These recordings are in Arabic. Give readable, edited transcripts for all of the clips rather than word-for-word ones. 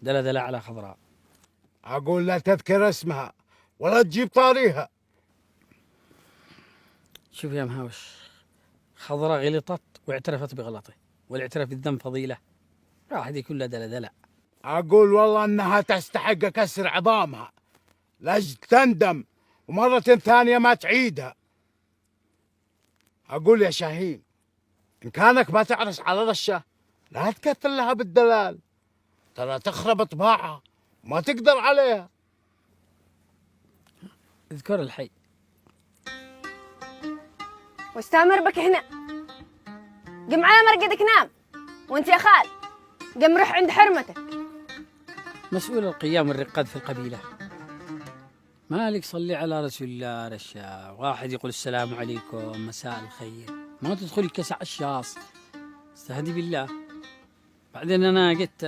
دلدلة على خضراء. أقول لا تذكر اسمها ولا تجيب طاريها. شوف يا مهاوش، خضراء غلطت واعترفت بغلطه، والاعتراف بالذنب فضيلة. راح دي كلها دلدلة. أقول والله أنها تستحق كسر عظامها، لاجل تندم ومرة ثانية ما تعيدها. أقول يا شاهين، إن كانك ما تعرس على رشة لا تكثر لها بالدلال، ترى تخرب طباعها وما تقدر عليها. اذكر الحي. واستمر بك هنا، قم على مرقدك نام. وانت يا خال قم روح عند حرمتك. مسؤول القيام والرقاد في القبيلة. مالك صلي على رسول الله رشا، واحد يقول السلام عليكم مساء الخير، ما تدخل كسع الشاص. استهدي بالله. بعدين أنا قلت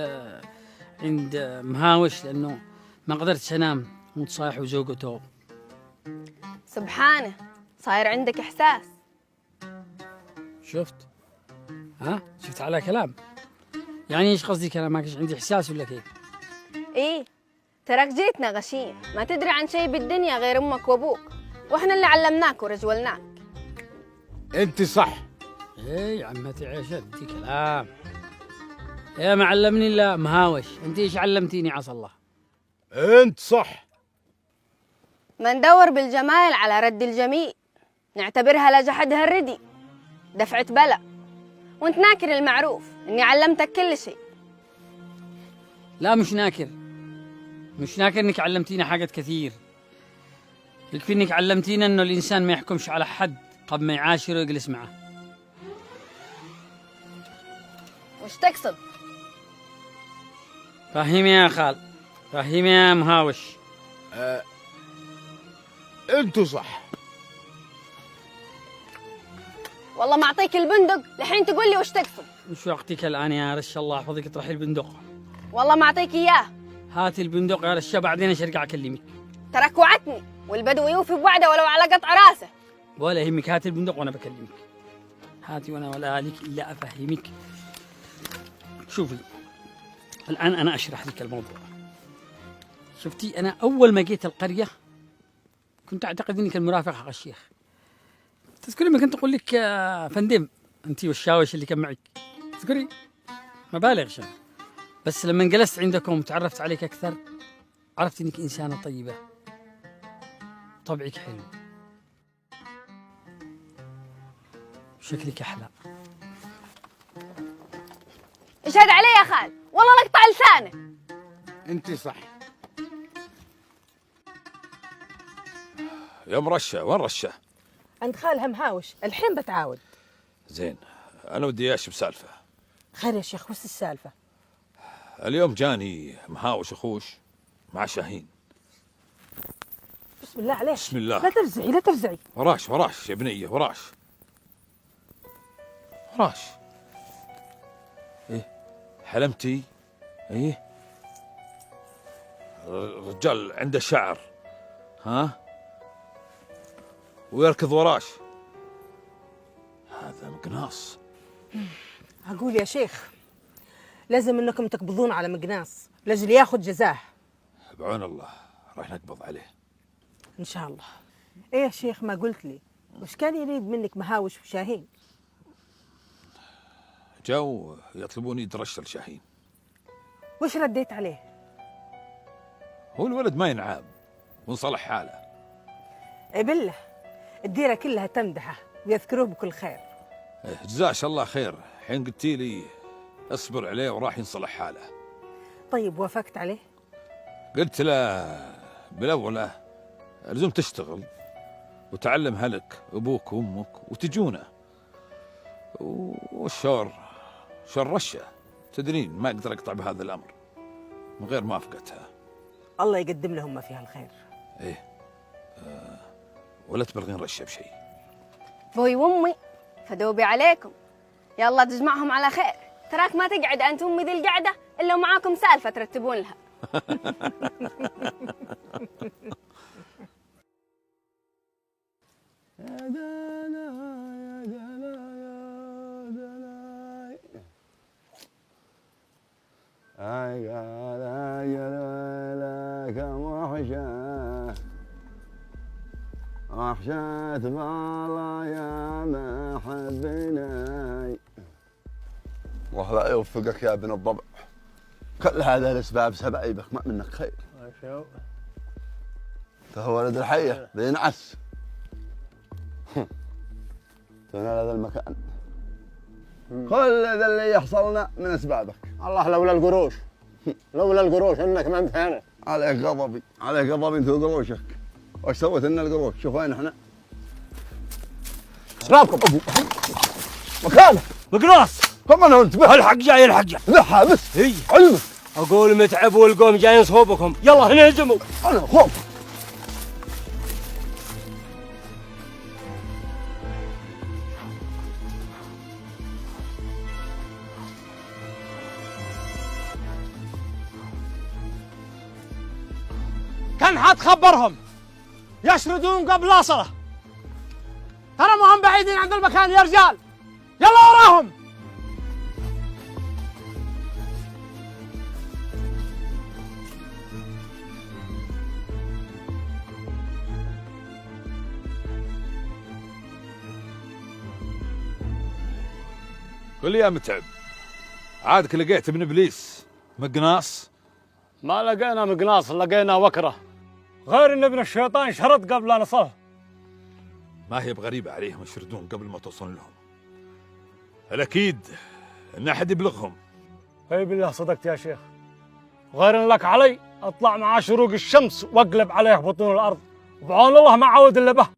عند مهاوش لأنه ما قدرت أنام متصايح وزوجته. سبحانه، صاير عندك إحساس. شفت؟ شفت على كلام؟ يعني ايش قصدك انا ما كانش عندي احساس ولا كيف؟ ايه، تراك جيتنا غشيم، ما تدري عن شيء بالدنيا غير امك وابوك، واحنا اللي علمناك ورجولناك. انت صح. ايه يا عمتي عيش انت كلام. يا ما علمني الا مهاوش، انت ايش علمتيني عسى الله؟ انت صح. ما ندور بالجمال على رد الجميل، نعتبرها لجحدها الردي دفعة بلا، وانت ناكر المعروف اني علمتك كل شيء. لا مش ناكر، مش ناكر انك علمتينا حاجات كثير. يكفي انك علمتينا انه الانسان ما يحكمش على حد قبل ما يعاشره ويجلس معه. وش تقصد؟ فهمي يا خال، فهمي يا مهاوش. انتوا صح. والله ما اعطيك البندق لحين تقول لي وش تقصد. مش وقتك الان يا رش، الله يحفظك اطرحي البندق. والله ما اعطيك اياه. هاتي البندق يا رشا، بعدين ايش ارجع اكلمك. تراك وعدتني، والبدو يوفي بوعده ولو على قطع راسه. ولا يهمك، هاتي البندق وانا بكلمك. هاتي وانا ولا عليك الا افهمك. شوفي الان انا اشرح لك الموضوع. شفتي انا اول ما جيت القريه كنت اعتقد انك المرافق حق الشيخ. تذكري ما كنت اقول لك يا فندم انت والشاوش اللي كان معك؟ تذكري؟ ما بالغ شان. بس لما جلست عندكم وتعرفت عليك اكثر عرفت انك انسانه طيبه، طبعك حلو، شكلك احلى. اشهد علي يا خال، والله لقطع لسانه. انت صح. يا مرشة، وين رشة؟ عند خالها مهاوش، الحين بتعاود. زين، أنا ودي إياش بسالفة. خير يا شيخ، وش السالفة؟ اليوم جاني مهاوش أخوش مع شاهين. بسم الله عليك. بسم الله. لا تفزعي لا تفزعي. وراش يا بنية، وراش. إيه حلمتي؟ إيه الرجال عنده شعر، ويركض وراش. هذا مقناص. أقول يا شيخ لازم انكم تقبضون على مقناص لاجل ياخذ جزاه. بعون الله راح نقبض عليه ان شاء الله. ايه يا شيخ، ما قلت لي وش كان يريد منك مهاوش وشاهين؟ جو يطلبون يد رشة لشاهين. وش رديت عليه؟ هو الولد ما ينعاب ونصلح حاله. اي بالله الديره كلها تمدحه ويذكروه بكل خير. جزاش الله خير. حين قلتي لي اصبر عليه وراح ينصلح حاله. طيب وافقت عليه؟ قلت له بالاولى لازم تشتغل وتعلم هلك ابوك وامك وتجونا، والشور شر رشه. تدرين ما اقدر اقطع بهذا الامر من غير موافقتها. الله يقدم لهم ما فيها الخير. ايه ولا تبلغين رشه بشيء. بوي وامي فدوبي عليكم، يلا تجمعهم على خير. تراك ما تقعد انت امي ذي القعده الا ومعاكم سالفه ترتبون لها. يا دلا يا دلا يا دلا. قال أجل لك وحشة وحشة بالله يا محبني. الله لا يوفقك يا ابن الضبع، كل هذا الاسباب سبعيبك ما منك خير. شو فهو ولد الحيه بينعس. تونا هذا المكان كل ذا اللي يحصلنا من اسبابك. الله لولا القروش لولا القروش انك ما انت هنا. عليك غضبي، عليك غضبي انت وقروشك. وش سويت لنا القروش؟ شوف وين احنا. شرابكم ابو مكانك مقراص. هم انا وانت به. الحق جاي الحق جاي. ذحى بس هي علمك. اقول متعب والقوم جايين صوبكم، يلا هنا الجموا. انا خوف. كان حتخبرهم يشردون قبل اصله، ترى ما هم بعيدين عند المكان يا رجال، يلا وراهم. قل لي يا متعب، عادك لقيت ابن ابليس مقناص؟ ما لقينا مقناص، لقينا وكره، غير ان ابن الشيطان شرد قبل ان نصله. ما هي بغريبة عليهم يشردون قبل ما توصل لهم. الأكيد إن أحد يبلغهم. اي بالله صدقت يا شيخ، غير ان لك علي اطلع مع شروق الشمس واقلب عليه بطون الارض، وبعون الله ما عود الا به.